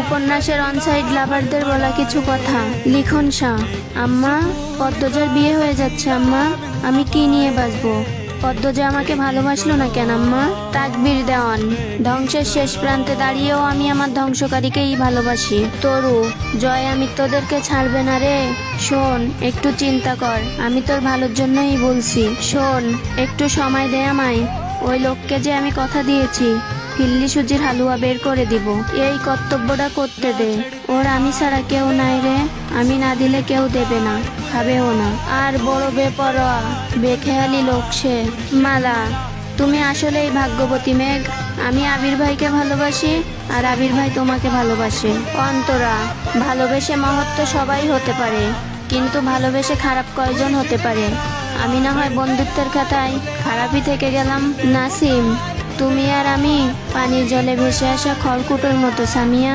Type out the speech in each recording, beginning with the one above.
উপন্যাসের অনসাইড লাভারদের বলা কিছু কথা। লিখন শাহ। আম্মা, পদ্মজার বিয়ে হয়ে যাচ্ছে আম্মা। আমি কি নিয়ে বাঁচবো? পদ্মজা আমাকে ভালোবাসলো না কেন আম্মা? তাকবীর দেওয়ান। ধ্বংসের শেষ প্রান্তে দাঁড়িয়েও আমি আমার ধ্বংসকারীকেই ভালোবাসি। তরু, জয় আমি তোদেরকে ছাড়বে না রে। শোন, একটু চিন্তা কর, আমি তোর ভালোর জন্যই বলছি। শোন, একটু সময় দে আমায়। ওই লোককে যে আমি কথা দিয়েছি কিল্লি সুজির হালুয়া বের করে দিব, এই কর্তব্যটা করতে দে। ওর আমি ছাড়া কেউ নাই রে, আমি না দিলে কেউ দেবে না, খাবেও না। আর বড় বেপরোয়া বেখেয়ালি লোক সে। মালা, তুমি আসলেই ভাগ্যবতী মেঘ। আমি আবির ভাইকে ভালোবাসি আর আবির ভাই তোমাকে ভালোবাসে। অন্তরা, ভালোবেসে মহত্ব সবাই হতে পারে, কিন্তু ভালোবেসে খারাপ কয়জন হতে পারে? আমি না হয় বন্ধুত্বের খাতায় খারাপই থেকে গেলাম। নাসিম, তুমি আর আমি পানির জলে ভেসে আসা খড়কুটোর মতো সামিয়া,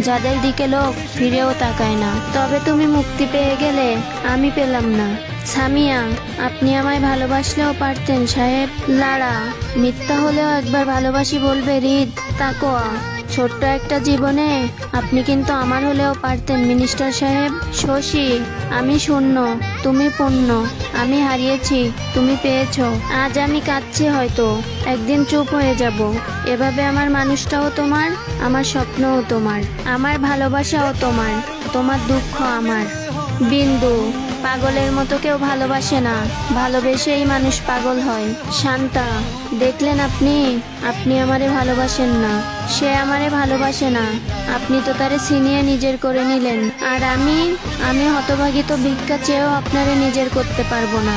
যাদের দিকে লোক ফিরেও তাকায় না। তবে তুমি মুক্তি পেয়ে গেলে, আমি পেলাম না। সামিয়া, আপনি আমায় ভালোবাসলেও পারতেন সাহেব। লারা, মিথ্যা হলেও একবার ভালোবাসি বলবে হৃদ। তাকোয়া, ছোট্ট একটা জীবনে আপনি কিন্তু আমার হলেও পারতেন মিনিস্টার সাহেব। শশী, আমি শূন্য, তুমি পূর্ণ। আমি হারিয়েছি, তুমি পেয়েছো। আজ আমি কাঁদছি, হয়তো একদিন চুপ হয়ে যাব। এভাবে আমার মানুষটাও তোমার, আমার স্বপ্নও তোমার, আমার ভালোবাসাও তোমার, তোমার দুঃখ আমার। বিন্দু, পাগলের মতো কেউ ভালোবাসে না, ভালোবেসেই মানুষ পাগল হয়। শান্তা, দেখলেন আপনি, আপনি আমারে ভালোবাসেন না, সে আমারে ভালোবাসে না। আপনি তো তারে ছিনিয়ে নিজের করে নিলেন, আর আমি হতভাগী তো ভিক্ষা চেয়েও আপনারে নিজের করতে পারবো না।